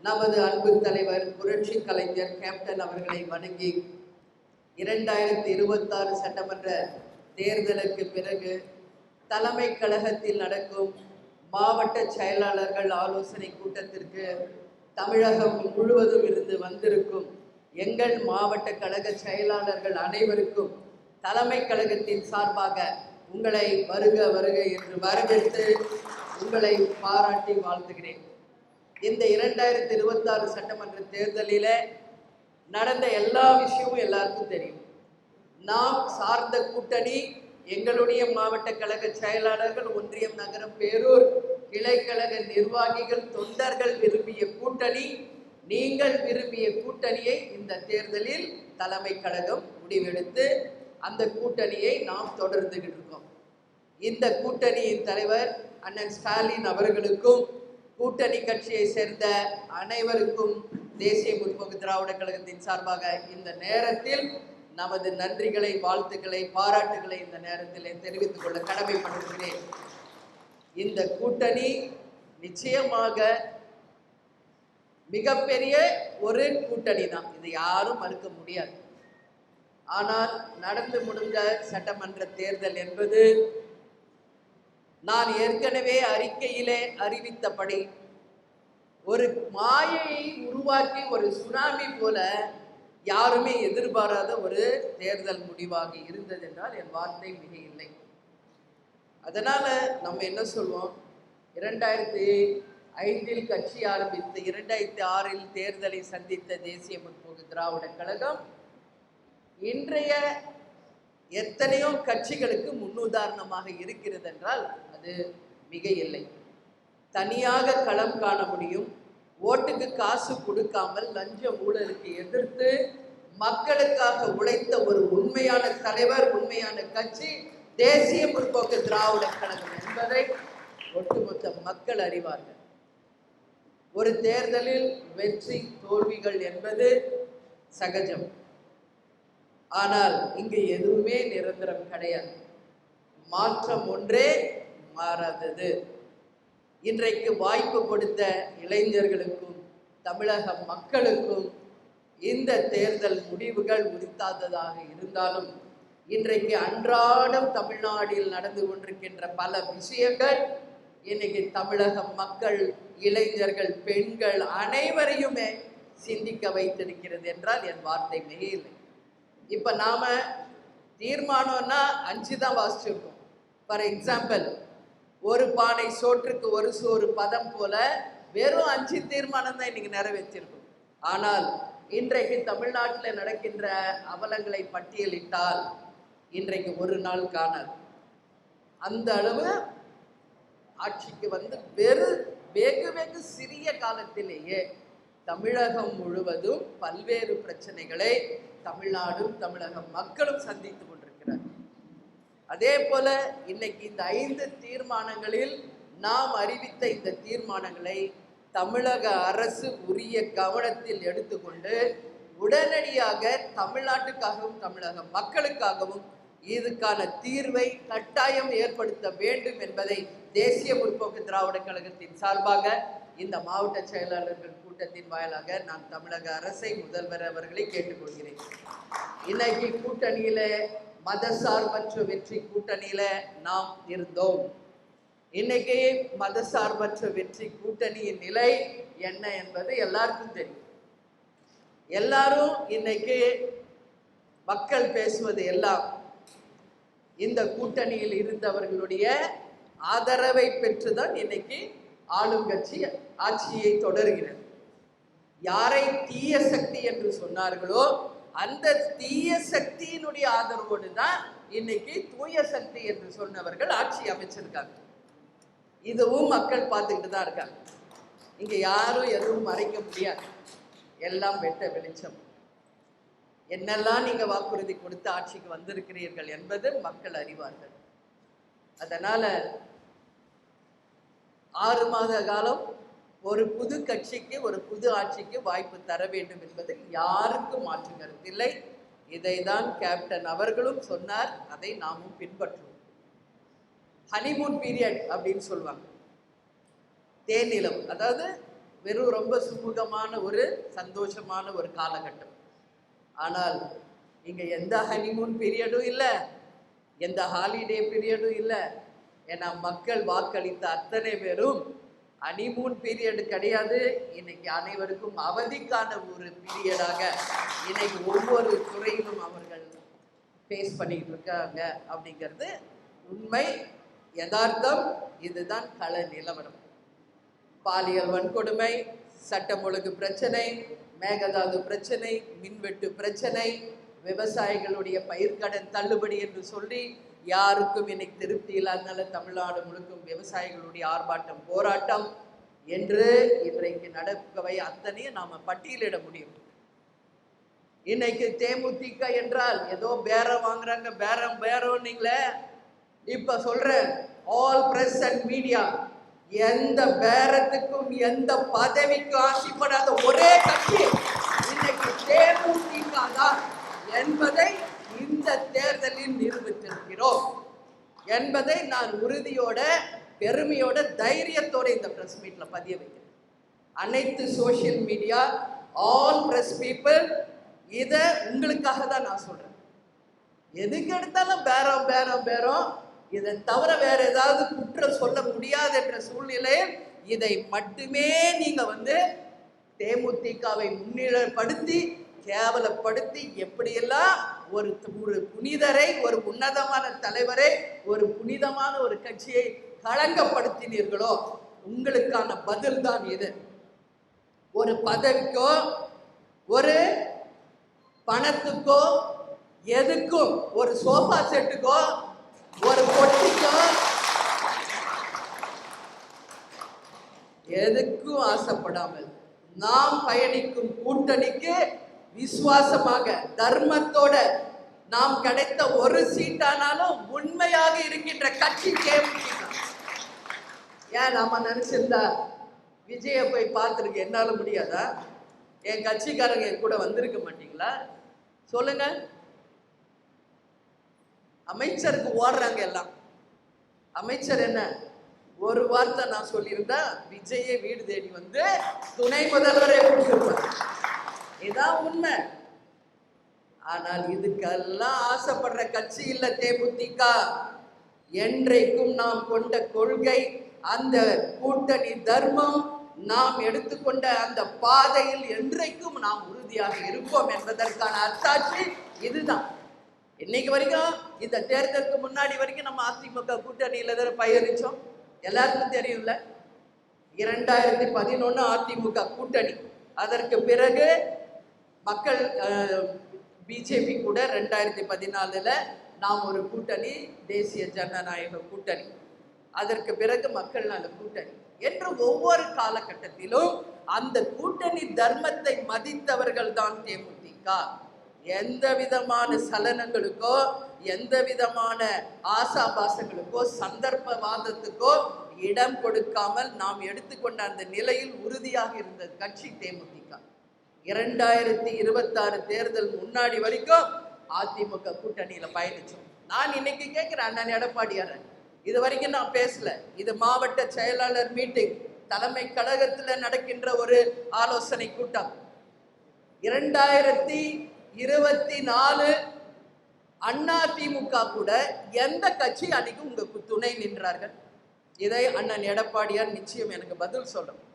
S1: நமது அன்பு தலைவர் புரட்சி கலைஞர் கேப்டன் அவர்களை வணங்கி 2026 சட்டமன்ற தேர்தலுக்கு பிறகு தலைமை கழகத்தில் நடக்கும் மாவட்ட செயலாளர்கள் ஆலோசனை கூட்டத்திற்கு தமிழகம் முழுவதும் இருந்து வந்திருக்கும் எங்கள் மாவட்ட கழக செயலாளர்கள் அனைவருக்கும் தலைமை கழகத்தின் சார்பாக உங்களை வருக வருக என்று வரவேற்று உங்களை பாராட்டி வாழ்த்துகிறேன். இந்த 2026 சட்டமன்ற தேர்தலில் நடந்த எல்லா விஷயமும் எல்லாருக்கும் தெரியும். நாம் சார்ந்த கூட்டணி, எங்களுடைய மாவட்ட கழக செயலாளர்கள், ஒன்றியம், நகரம், பேரூர் கிளைக்கழக நிர்வாகிகள், தொண்டர்கள் விரும்பிய கூட்டணி, நீங்கள் விரும்பிய கூட்டணியை இந்த தேர்தலில் தலைமை கழகம் முடிவெடுத்து அந்த கூட்டணியை நாம் தொடர்ந்துகிட்டு இருக்கோம். இந்த கூட்டணியின் தலைவர் அண்ணன் ஸ்டாலின் அவர்களுக்கும் கூட்டணி கட்சியை சேர்ந்த அனைவருக்கும் தேசிய முற்போக்கு திராவிட கழகத்தின் சார்பாக இந்த நேரத்தில் நமது நன்றிகளை, வாழ்த்துக்களை, பாராட்டுகளை இந்த நேரத்தில் தெரிவித்துக் கொள்ள கடமைப்பட்டிருக்கிறேன். இந்த கூட்டணி நிச்சயமாக மிகப்பெரிய ஒரு கூட்டணி தான், இது யாரும் மறுக்க முடியாது. ஆனால் நடந்து முடிந்த சட்டமன்ற தேர்தல் என்பது நான் ஏற்கனவே அறிக்கையிலே அறிவித்தபடி ஒரு மாயையை உருவாக்கி ஒரு சுனாமி போல யாருமே எதிர்பாராத ஒரு தேர்தல் முடிவாக இருந்தது என்றால் என் வார்த்தை மிக இல்லை. அதனால நம்ம என்ன சொல்வோம், 5 கட்சி ஆரம்பித்து 2006 தேர்தலை சந்தித்த தேசிய முற்போக்கு திராவிட கழகம் இன்றைய எத்தனையோ கட்சிகளுக்கு முன்னுதாரணமாக இருக்கிறது என்றால் அது மிக இல்லை. தனியாக களம் காண முடியும். ஓட்டுக்கு காசு கொடுக்காமல் லஞ்ச ஊழலுக்கு எதிர்த்து மக்களுக்காக உழைத்த ஒரு உண்மையான தலைவர், உண்மையான கட்சி தேசிய முற்போக்கு திராவிட கழகம் என்பதை ஒட்டுமொத்த மக்கள் அறிவார்கள். ஒரு தேர்தலில் வெற்றி தோல்விகள் என்பது சகஜம். ஆனால் இங்கு எதுவுமே நிரந்தரம் கிடையாது. மாற்றம் ஒன்றே மாறாதது. இன்றைக்கு வாய்ப்பு கொடுத்த இளைஞர்களுக்கும் தமிழக மக்களுக்கும் இந்த தேர்தல் முடிவுகள் உரித்தாததாக இருந்தாலும் இன்றைக்கு அன்றாடம் தமிழ்நாட்டில் நடந்து கொண்டிருக்கின்ற பல விஷயங்கள் இன்னைக்கு தமிழக மக்கள், இளைஞர்கள், பெண்கள் அனைவரையுமே சிந்திக்க வைத்திருக்கிறது என்றால் என் வார்த்தை மிகையில்லை. இப்போ நாம தீர்மானம்னா 5 தான் வாசிச்சிருக்கோம். ஃபார் எக்ஸாம்பிள், ஒரு பானை சோற்றுக்கு ஒரு சோறு பதம் போல வெறும் 5 தீர்மானம் தான் இன்னைக்கு நிறைவேற்றிருக்கும். ஆனால் இன்றைக்கு தமிழ்நாட்டில் நடக்கின்ற அவலங்களை பட்டியலிட்டால் இன்றைக்கு ஒரு நாள் காணாது. அந்த அளவு ஆட்சிக்கு வந்து வெகு சிறிய காலத்திலேயே தமிழகம் முழுவதும் பல்வேறு பிரச்சனைகளை தமிழ்நாடும் தமிழக மக்களும் சந்தித்து கொண்டிருக்கிறார். அதே போல இன்னைக்கு இந்த 5 தீர்மானங்களில் நாம் அறிவித்த இந்த தீர்மானங்களை தமிழக அரசு உரிய கவனத்தில் எடுத்துக்கொண்டு உடனடியாக தமிழ்நாட்டுக்காகவும் தமிழக மக்களுக்காகவும் இதுக்கான தீர்வை கட்டாயம் ஏற்படுத்த வேண்டும் என்பதை தேசிய முற்போக்கு திராவிட கழகத்தின் சார்பாக இந்த மாவட்ட செயலாளர்கள் கூட்டத்தின் வாயிலாக நான் தமிழக அரசை, முதல்வர் அவர்களை கேட்டுக்கொள்கிறேன். இன்னைக்கு கூட்டணியில மதசார்பற்ற வெற்றி கூட்டணியில நாம் இருந்தோம். இன்னைக்கு மதசார்பற்ற வெற்றி கூட்டணியின் நிலை என்ன என்பது எல்லாருக்கும் தெரியும். எல்லாரும் இன்னைக்கு மக்கள் பேசுவது எல்லாம் இந்த கூட்டணியில் இருந்தவர்களுடைய ஆதரவை பெற்றுதான் இன்னைக்கு ஆளுங்கட்சி ஆட்சியை தொடர்கிறது. யாரை தீய சக்தி என்று சொன்னார்களோ அந்த தீய சக்தியினுடைய ஆதரவோடு தான் இன்னைக்கு தூய சக்தி என்று சொன்னவர்கள் ஆட்சி அமைச்சிருக்காங்க. இதுவும் மக்கள் பார்த்துக்கிட்டு தான் இருக்காங்க. இங்க யாரும் எதுவும் மறைக்க முடியாது. எல்லாம் வெட்ட வெளிச்சம். என்னெல்லாம் நீங்க வாக்குறுதி கொடுத்து ஆட்சிக்கு வந்திருக்கிறீர்கள் என்பது மக்கள் அறிவார்கள். அதனால 6 மாத காலம் ஒரு புது கட்சிக்கு, ஒரு புது ஆட்சிக்கு வாய்ப்பு தர வேண்டும் என்பதில் யாருக்கும் மாற்று கருத்தில்லை. இதை தான் கேப்டன் அவர்களும் சொன்னார். அதை நாமும் பின்பற்றுவோம். ஹனிமூன் பீரியட் அப்படின்னு சொல்லுவாங்க. தேனிலம், அதாவது வெறும் ரொம்ப சுமூகமான ஒரு சந்தோஷமான ஒரு காலகட்டம். ஆனால் இங்க எந்த ஹனிமூன் பீரியடும் இல்லை, எந்த ஹாலிடே பீரியடும் இல்லை. ஏன்னா மக்கள் வாக்களித்த அத்தனை பேரும் ஹனிமூன் பீரியடு கிடையாது. இன்னைக்கு அனைவருக்கும் அவதிக்கான ஒரு பீரியடாக இன்னைக்கு ஒவ்வொரு துறையிலும் அவர்கள் ஃபேஸ் பண்ணிட்டு இருக்காங்க அப்படிங்கிறது உண்மை, யதார்த்தம். இதுதான் கள நிலவரம். பாலியல் வன்கொடுமை, சட்டம் ஒழுங்கு பிரச்சனை, மேகதாது பிரச்சனை, மின்வெட்டு பிரச்சனை, விவசாயிகளுடைய பயிர்க்கடன் தள்ளுபடி என்று சொல்லி யாருக்கும் இன்னைக்கு திருப்தி இல்லாதனால தமிழ்நாடு முழுக்கும் விவசாயிகளுடைய ஆர்ப்பாட்டம், போராட்டம் என்று இன்றைக்கு நடக்கவை அத்தனையும் நாம பட்டியலிட முடியும். இன்னைக்கு தேமுதிக என்றால் ஏதோ பேரம் வாங்குறாங்க, பேரம் நீங்களே. இப்ப சொல்றேன், ஆல் பிரஸ் அண்ட் மீடியா எந்த பேரத்துக்கும் எந்த பதவிக்கும் ஆசைப்படாத ஒரே கட்சி இன்னைக்கு தேமுதிக தான் என்பதை இந்த தேர்தலில் நிரூபித்திருக்கிறோம் என்பதை நான் உறுதியோட, பெருமையோட, தைரியத்தோட இந்த பிரஸ் மீட்ல பதிய வைக்கிறேன். அனைத்து social media, all press people, இதை உங்களுக்காக தான் நான் சொல்றேன். எதுக்கு எடுத்தாலும் பேரம் பேரம் பேரம். இதை தவிர வேற ஏதாவது குற்றம் சொல்ல முடியாது என்ற சூழ்நிலையில் இதை மட்டுமே நீங்க தேமுதிகவை முன்னிலைப்படுத்தி கேவலப்படுத்தி எப்படியெல்லாம் ஒரு புனிதரை, ஒரு உன்னதமான தலைவரை, ஒரு புனிதமான ஒரு கட்சியை களங்கப்படுத்தினீர்களோ உங்களுக்கான பதில் தான் இது. ஒரு பதவிக்கோ ஒரு பணத்துக்கோ எதுக்கும், ஒரு சோஃபா செட்டுக்கோ ஒரு பொட்டிக்கோ எதுக்கும் ஆசைப்படாமல் நாம் பயணிக்கும் கூட்டணிக்கு விசுவாசமாக தர்மத்தோட நாம் கிடைத்த ஒரு சீட்டானாலும் உண்மையாக இருக்கின்ற கட்சி தேமுதிக. ஏன் நாம நினைச்சிருந்தா விஜய போய் பார்த்துருக்கு என்னால முடியாதா? என் கட்சிக்காரங்க என் கூட வந்திருக்க மாட்டீங்களா? சொல்லுங்க. அமைச்சருக்கு ஓடுறாங்க எல்லாம். அமைச்சர் என்ன ஒரு வார்த்தை நான் சொல்லியிருந்தா விஜயை வீடு தேடி வந்து துணை முதல்வரை கொடுத்திருப்பார். இதான் உண்மை. ஆனால் இதுக்கெல்லாம் ஆசைப்படுற கட்சி இல்ல தேமுதிக. என்றைக்கும் நாம் கொண்ட கொள்கை, அந்த கூட்டணி தர்மம், நாம் எடுத்துக்கொண்ட அந்த பாதையில் என்றைக்கும் நாம் உறுதியாக இருப்போம் என்பதற்கான அத்தாட்சி இதுதான். இன்னைக்கு வரைக்கும் இந்த தேர்தலுக்கு முன்னாடி வரைக்கும் நம்ம அதிமுக கூட்டணியில தான் பயணிச்சோம். எல்லாருக்கும் தெரியும்ல. 2011 அதிமுக கூட்டணி, அதற்கு பிறகு மக்கள் பிஜேபி கூட 2014 நாம் ஒரு கூட்டணி, தேசிய ஜனநாயக கூட்டணி, அதற்கு பிறகு மக்கள் நல கூட்டணி என்று ஒவ்வொரு காலகட்டத்திலும் அந்த கூட்டணி தர்மத்தை மதித்தவர்கள் தான் தேமுதிக. எந்த விதமான சலனங்களுக்கோ எந்த விதமான ஆசாபாசங்களுக்கோ சந்தர்ப்பவாதத்துக்கோ இடம் கொடுக்காமல் நாம் எடுத்துக்கொண்ட அந்த நிலையில் உறுதியாக இருந்த கட்சி தேமுதிக. 2026 தேர்தல் முன்னாடி வரைக்கும் அதிமுக கூட்டணியில பயணிச்சோம். நான் இன்னைக்கு கேட்கிறேன் அண்ணன் எடப்பாடியார், இது வரைக்கும் நான் பேசல. இது மாவட்ட செயலாளர் மீட்டிங், தலைமை கழகத்துல நடக்கின்ற ஒரு ஆலோசனை கூட்டம். 2024 அதிமுக கூட எந்த கட்சி அன்னைக்கு உங்க துணை நின்றார்கள்? இதை அண்ணன் எடப்பாடியார் நிச்சயம் எனக்கு பதில் சொல்லணும்.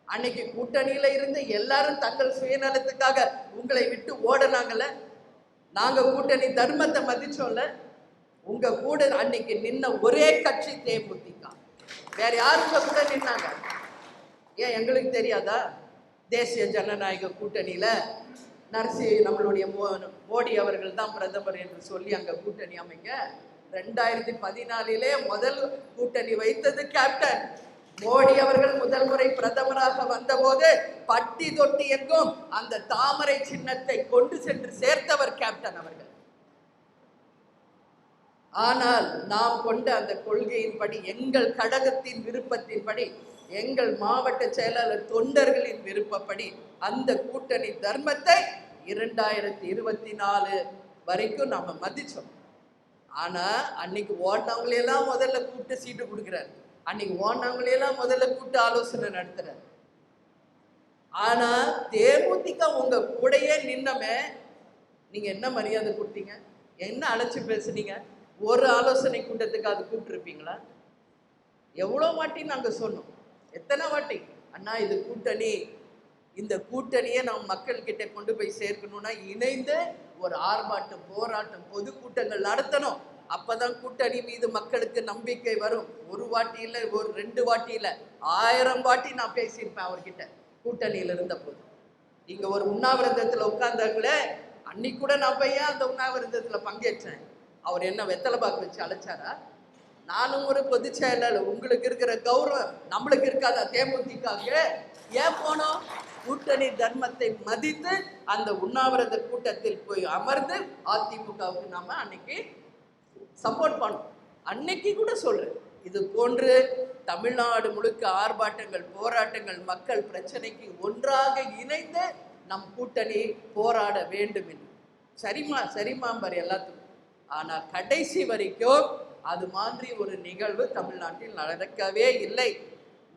S1: அன்னைக்கு கூட்டணியில இருந்து எல்லாரும் தங்கள் சுயநலத்துக்காக உங்களை விட்டு ஓடுனாங்கல்ல. நாங்க கூட்டணி தர்மத்தை மதிச்சோம்ல. உங்க கூட அன்னைக்கு நின்ன ஒரே கட்சி தேமுதிக. வேற யாருங்க கூட நின்னாங்க? ஏன் எங்களுக்கு தெரியாதா? தேசிய ஜனநாயக கூட்டணியில நம்மளுடைய மோடி அவர்கள் தான் பிரதமர் என்று சொல்லி அங்க கூட்டணி அமைங்க. 2014 முதல் கூட்டணி வைத்தது கேப்டன் மோடி அவர்கள். முதல் முறை பிரதமராக வந்தபோது பட்டி தொட்டி எங்கும் அந்த தாமரை சின்னத்தை கொண்டு சென்று சேர்த்தவர் கேப்டன் அவர்கள். ஆனால் நாம் கொண்ட அந்த கொள்கையின்படி, எங்கள் கழகத்தின் விருப்பத்தின்படி, எங்கள் மாவட்ட செயலாளர் தொண்டர்களின் விருப்பப்படி அந்த கூட்டணி தர்மத்தை 2024 வரைக்கும் நாம மதிச்சோம். ஆனா அன்னைக்கு ஓடினவங்களையெல்லாம் முதல்ல கூப்பிட்டு சீட்டு கொடுக்குறாரு. அன்னைக்கு ஓடினவங்களையெல்லாம் முதல்ல கூப்பிட்டு ஆலோசனை நடத்துறாரு. ஆனா தேமுதிக உங்க கூடையே நின்னமே, நீங்க என்ன மரியாதை கொடுத்தீங்க? என்ன அழைச்சு பேசுனீங்க? ஒரு ஆலோசனை கூட்டத்துக்கு அது கூப்பிட்டுருப்பீங்களா? எவ்வளோ வாட்டி நாங்க சொன்னோம், எத்தனை வாட்டி, அண்ணா இது கூட்டணி, இந்த கூட்டணியை நாம் மக்கள் கிட்ட கொண்டு போய் சேர்க்கணும்னா இணைந்து ஒரு ஆர்ப்பாட்டம், போராட்டம், பொதுக்கூட்டங்கள் நடத்தணும். அப்பதான் கூட்டணி மீது மக்களுக்கு நம்பிக்கை வரும். ஒரு வாட்டி இல்லை, ஒரு 2 வாட்டி இல்லை, 1000 வாட்டி நான் பேசியிருப்பேன் அவர்கிட்ட கூட்டணியில இருந்த போது. இங்க ஒரு உண்ணாவிரதத்துல உட்கார்ந்தாங்களே, அன்னைக்கு கூட நான் போய் அந்த உண்ணாவிரதத்துல பங்கேற்றேன். அவர் என்ன வெத்தலை பாக்கு வச்சு அழைச்சாரா? நானும் ஒரு பொதுச் செயலாளர், உங்களுக்கு இருக்கிற கௌரவம் நம்மளுக்கு இருக்காதா? தேமுதிக ஏன் போனோம்? கூட்டணி தர்மத்தை மதித்து அந்த உண்ணாவிரத கூட்டத்தில் போய் அமர்ந்து அதிமுகவுக்கு நாம அன்னைக்கு சப்போர்ட் பண்ணோம். அன்னைக்கு கூட சொல்றேன், இது போன்று தமிழ்நாடு முழுக்க ஆர்ப்பாட்டங்கள், போராட்டங்கள், மக்கள் பிரச்சனைக்கு ஒன்றாக இணைந்து நம் கூட்டணி போராட வேண்டும் என்று. சரிமாம்பார் எல்லாத்துக்கும். ஆனா கடைசி வரைக்கும் அது மாதிரி ஒரு நிகழ்வு தமிழ்நாட்டில் நடக்கவே இல்லை.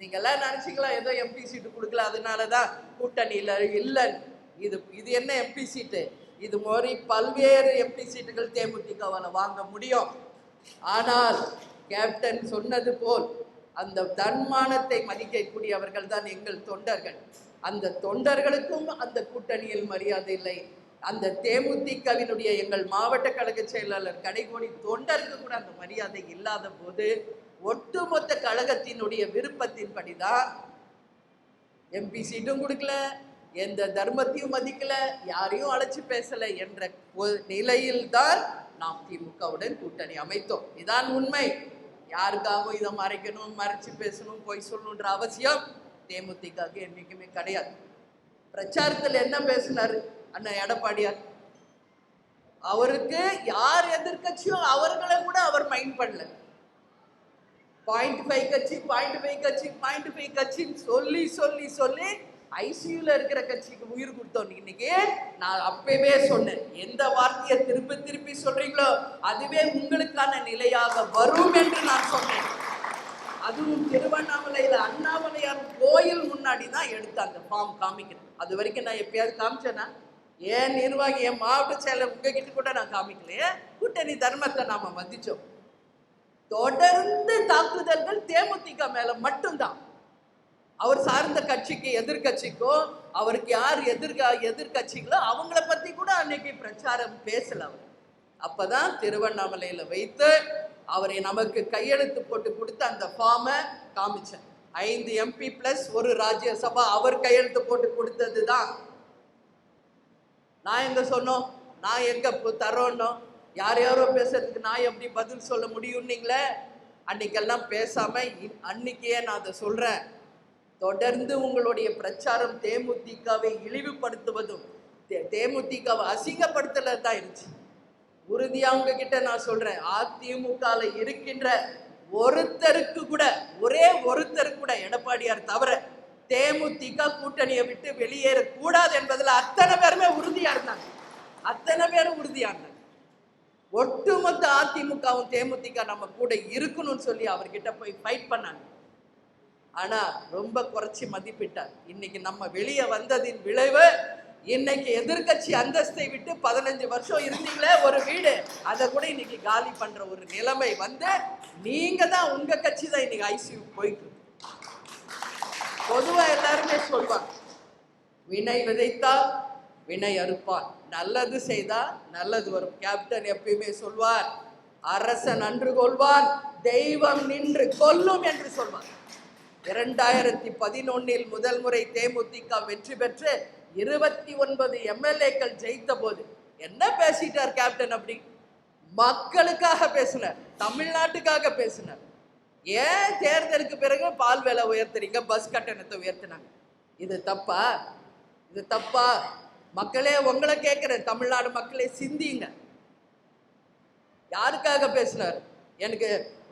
S1: நீங்க எல்லாம் நினைச்சிக்கலாம் ஏதோ எம்பி சீட்டு கொடுக்கல அதனாலதான் கூட்டணியில இல்லை. இது என்ன எம்பி சீட்டு? இது மாதிரி பல்வேறு எம்பி சீட்டுகள் தேமுதிகவால வாங்க முடியும். ஆனால் கேப்டன் சொன்னது போல் அந்த தன்மானத்தை மதிக்கக்கூடியவர்கள் தான் எங்கள் தொண்டர்கள். அந்த தொண்டர்களுக்கும் அந்த கூட்டணியில் மரியாதை இல்லை. அந்த தேமுதிகவினுடைய எங்கள் மாவட்ட கழக செயலாளர் கடைகோடி தொண்டருக்கு கூட அந்த மரியாதை இல்லாத போது ஒட்டுமொத்த கழகத்தினுடைய விருப்பத்தின்படிதான் எம்பி சீட்டும் கொடுக்கல, எந்த தர்மத்தையும் மதிக்கல, யாரையும் அழைச்சு பேசல என்ற நிலையில்தான் நாம் திமுகவுடன் கூட்டணி அமைத்தோம். இதான் உண்மை. யாருக்காகவும் இதை மறைக்கணும், மறைச்சு பேசணும், பொய் சொல்லணுன்ற அவசியம் தேமுதிகக்கு என்னைக்குமே கிடையாது. பிரச்சாரத்தில் என்ன பேசினாரு அண்ணன் எடப்பாடியார்? அவருக்கு யார் எதிர்கட்சியோ அவர்களை கூட அவர் மைண்ட் பண்ணல. 0.5 கட்சி 0.5 கட்சி 0.5 கட்சின்னு சொல்லி சொல்லி சொல்லி ஐசியூல இருக்கிற கட்சிக்கு உயிர் கொடுத்தோம். இன்னைக்கு நான் அப்பவே சொன்னேன், எந்த வார்த்தையை திருப்பி திருப்பி சொல்றீங்களோ அதுவே உங்களுக்கான நிலையாக வரும் என்று நான் சொன்னேன். அதுவும் திருவண்ணாமலையில அண்ணாமலையார் கோயில் முன்னாடி தான் எடுத்து அந்த ஃபார்ம் காமிக்கிறேன். அது வரைக்கும் நான் எப்பயாவது காமிச்சேன்னா? ஏன் நிர்வாகி, என் மாவட்ட செயலர் உங்ககிட்ட கூட நான் காமிக்கலையே. கூட்டணி தர்மத்தை நாம மதிச்சோம். தொடர்ந்து தாக்குதல்கள் தேமுதிக மேல மட்டும்தான். அவர் சார்ந்த கட்சிக்கு எதிர்கட்சிக்கோ, அவருக்கு யார் எதிர்கட்சிகளோ அவங்கள பத்தி கூட அன்னைக்கு பிரச்சாரம் பேசல. அவர் அப்பதான் திருவண்ணாமலையில வைத்து அவரை நமக்கு கையெழுத்து போட்டு கொடுத்து அந்த ஃபார்மை காமிச்சேன். 5 MP பிளஸ் 1 ராஜ்யசபா அவர் கையெழுத்து போட்டு கொடுத்தது தான். நான் எங்க சொன்னோம், நான் எங்க தரோன்னோ, யாரோ பேசுறதுக்கு நான் எப்படி பதில் சொல்ல முடியும்னீங்களே. அன்னைக்கெல்லாம் பேசாம அன்னைக்கே நான் அதை சொல்றேன். தொடர்ந்து உங்களுடைய பிரச்சாரம் தேமுதிகவை இழிவுபடுத்துவதும் தேமுதிகவை அசிங்கப்படுத்தல தான் இருந்துச்சு. உறுதியா உங்ககிட்ட நான் சொல்றேன், அதிமுகல இருக்கின்ற ஒருத்தருக்கு கூட, ஒரே ஒருத்தருக்கு கூட எடப்பாடியார் தவிர தேமுதிக கூட்டணியை விட்டு வெளியேறக்கூடாது என்பதில் அத்தனை பேருமே உறுதியா இருந்தாங்க. அத்தனை பேரும் உறுதியா இருந்தாங்க. ஒட்டுமொத்த அதிமுகவும் தேமுதிக நம்ம கூட இருக்கணும்னு சொல்லி அவர்கிட்ட போய் ஃபைட் பண்ணாங்க. ஆனா ரொம்ப குறைச்சி மதிப்பிட்டார். இன்னைக்கு நம்ம வெளியே வந்ததின் விளைவு, இன்னைக்கு எதிர்கட்சி அந்தஸ்தை விட்டு 15 வருஷம் இருந்தீங்களே ஒரு வீடு, அதை கூட இன்னைக்கு காலி பண்ற ஒரு நிலைமை வந்து, நீங்க தான், உங்க கட்சி தான் இன்னைக்கு ஐசியூ போயிட்டு. பொதுவா எல்லாருமே சொல்வாங்க, வினை விதைத்தால் வினை அறுப்பான், நல்லது செய்தா நல்லது வரும். கேப்டன் எப்பயுமே சொல்வார், அரசன் அன்று கொள்வான், தெய்வம் நின்று கொல்லும் என்று சொல்வார். 2011 முதல் முறை தேமுதிக வெற்றி பெற்று 29 MLAக்கள் ஜெயித்த போது என்ன பேசிட்டார் கேப்டன்? அப்படி மக்களுக்காக பேசினார், தமிழ்நாட்டுக்காக பேசினார். ஏன் தேர்தலுக்கு பிறகு பால் விலை உயர்த்துறீங்க, பஸ் கட்டணத்தை உயர்த்தினாங்க? இது தப்பா? இது தப்பா? மக்களே உங்களை கேட்கிறேன், தமிழ்நாடு மக்களே சிந்திங்க. யாருக்காக பேசினார்? எனக்கு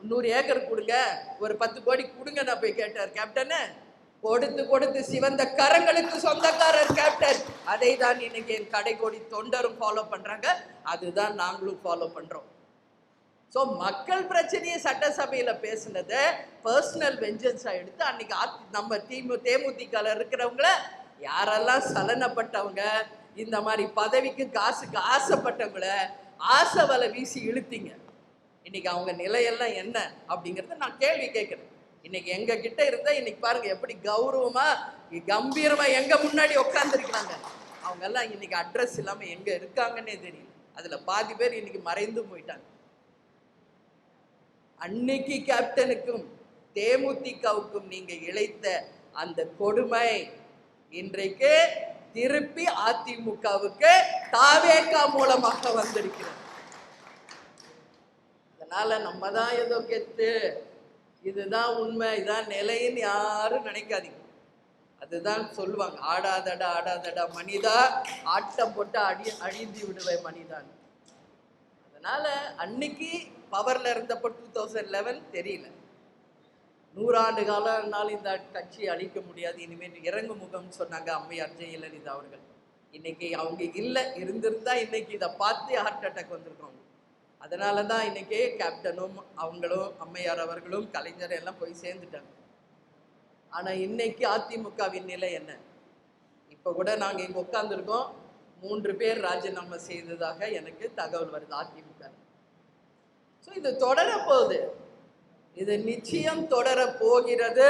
S1: 100 ஏக்கர் கொடுங்க, ஒரு 10 கோடி கொடுங்க நான் போய் கேட்டார் கேப்டனு. கொடுத்து கொடுத்து சிவந்த கரங்களுக்கு சொந்தக்காரர் கேப்டன். அதை தான் இன்னைக்கு என் கடைக்கோடி தொண்டரும் ஃபாலோ பண்றாங்க, அதுதான் நாங்களும் ஃபாலோ பண்றோம். ஸோ மக்கள் பிரச்சனையை சட்டசபையில பேசுனதை பர்சனல் வெஞ்சன்ஸா எடுத்து அன்னைக்கு நம்ம தேமுதிக இருக்கிறவங்கள, யாரெல்லாம் சலனப்பட்டவங்க, இந்த மாதிரி பதவிக்கு காசுக்கு ஆசைப்பட்டவங்கள ஆசை வலை வீசி இழுத்தீங்க. இன்னைக்கு அவங்க நிலையெல்லாம் என்ன அப்படிங்கிறத நான் கேள்வி கேட்கிறேன். இன்னைக்கு எங்க கிட்ட இருந்தா இன்னைக்கு பாருங்க எப்படி கௌரவமா கம்பீரமா எங்க முன்னாடி உட்கார்ந்துருக்கிறாங்க. அவங்க எல்லாம் இன்னைக்கு அட்ரஸ் இல்லாம எங்க இருக்காங்கன்னே தெரியல. அதுல பாதி பேர் இன்னைக்கு மறைந்து போயிட்டாங்க. அன்னைக்கு கேப்டனுக்கும் தேமுதிகவுக்கும் நீங்க இழைத்த அந்த கொடுமை இன்றைக்கு திருப்பி அதிமுகவுக்கு தாவேகா மூலமாக வந்திருக்கிறது. அதனால நம்ம தான் ஏதோ கெத்து, இதுதான் உண்மை, இதான் நிலைன்னு யாரும் நினைக்காதீங்க. அதுதான் சொல்லுவாங்க, ஆடாதடா ஆடாதடா மனிதா, ஆட்டம் போட்டு அழிந்து விடுவே மனிதான். அதனால அன்னைக்கு பவர்ல இருந்தப்போ 2011 தெரியல, 100 ஆண்டு காலம்னாலும் இந்த கட்சி அழிக்க முடியாது, இனிமேல் இறங்கு முகம்னு சொன்னாங்க அம்மையார் ஜெயலலிதா அவர்கள். இன்னைக்கு அவங்க இல்லை, இருந்திருந்தா இன்னைக்கு இதை பார்த்து ஹார்ட் அட்டாக் வந்திருக்கோம். அதனால தான் இன்னைக்கு கேப்டனும் அவங்களும் அம்மையார் அவர்களும் கலைஞர் எல்லாம் போய் சேர்ந்துட்டாங்க. ஆனா இன்னைக்கு அதிமுகவின் நிலை என்ன? இப்ப கூட நாங்க இங்க உட்கார்ந்துருக்கோம், 3 பேர் ராஜினாமா செய்ததாக எனக்கு தகவல் வருது அதிமுக. ஸோ இது தொடர போகுது, இது நிச்சயம் தொடர போகிறது.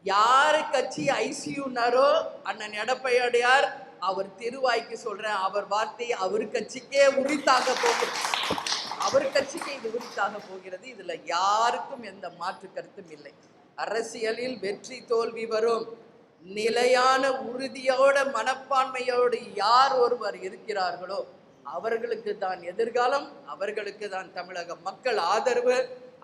S1: யாரு கட்சி ஐசியூனாரோ அண்ணன் எடப்பாடியார், அவர் திருவாய்க்கு சொல்றேன், அவர் வார்த்தையை அவர் கட்சிக்கே உரித்தாக போகுது. அவர் கட்சிக்கு இது உரித்தாக போகிறது. இதுல யாருக்கும் எந்த மாற்று கருத்தும் இல்லை. அரசியலில் வெற்றி தோல்வி வரும். நிலையான உறுதியோட மனப்பான்மையோடு யார் ஒருவர் இருக்கிறார்களோ அவர்களுக்கு தான் எதிர்காலம், அவர்களுக்கு தான் தமிழக மக்கள் ஆதரவு.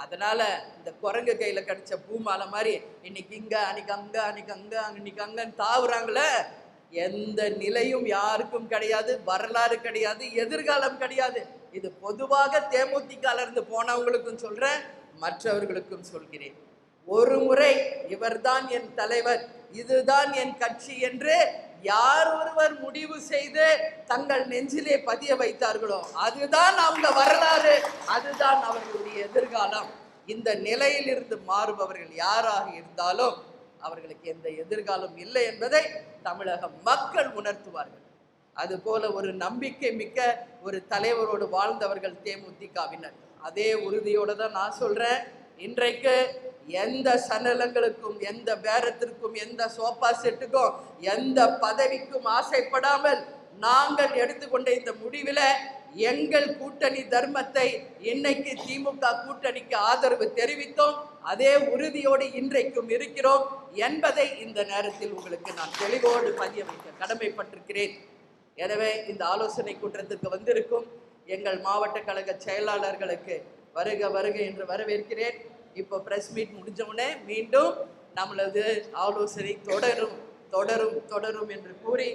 S1: அதனால இந்த குரங்கு கையில கிடைச்ச பூமாலை மாதிரி இன்னைக்கு இங்க அன்னைக்கு அங்க அன்னைக்கு அங்க இன்னைக்கு அங்கன்னு தாவுறாங்களே, எந்த நிலையும் யாருக்கும் கிடையாது, வரலாறு கிடையாது, எதிர்காலம் கிடையாது. இது பொதுவாக தேமுதிக இருந்து போனவங்களுக்கும் சொல்றேன், மற்றவர்களுக்கும் சொல்கிறேன். ஒரு முறை இவர்தான் என் தலைவர், இதுதான் என் கட்சி என்று யார் ஒருவர் முடிவு செய்து தங்கள் நெஞ்சிலே பதிய வைத்தார்களோ அதுதான் அவங்க வரலாறு, அதுதான் அவர்களுடைய எதிர்காலம். இந்த நிலையில் இருந்து மாறுபவர்கள் யாராக இருந்தாலும் அவர்களுக்கு எந்த எதிர்காலம் இல்லை என்பதை தமிழக மக்கள் உணர்த்துவார்கள். அதுபோல ஒரு நம்பிக்கை மிக்க ஒரு தலைவரோடு வாழ்ந்தவர்கள் தேமுதிகவினர். அதே உறுதியோடு தான் நான் சொல்றேன், இன்றைக்கு எந்த சன்னலங்களுக்கும், எந்த பேரத்திற்கும், எந்த சோபா செட்டுக்கும், எந்த பதவிக்கும் ஆசைப்படாமல் நாங்கள் எடுத்துக்கொண்ட இந்த முடிவில் எங்கள் கூட்டணி தர்மத்தை இன்னைக்கு திமுக கூட்டணிக்கு ஆதரவு தெரிவித்தோம். அதே உறுதியோடு இன்றைக்கும் இருக்கிறோம் என்பதை இந்த நேரத்தில் உங்களுக்கு நான் தெளிவோடு பதிய வைக்க கடமைப்பட்டிருக்கிறேன். எனவே இந்த ஆலோசனை கூட்டத்திற்கு வந்திருக்கும் எங்கள் மாவட்ட கழக செயலாளர்களுக்கு வருக வருக என்று வரவேற்கிறேன். இப்போ பிரஸ் மீட் முடிஞ்சவுடனே மீண்டும் நம்மளது ஆலோசனை தொடரும் தொடரும் தொடரும் என்று கூறி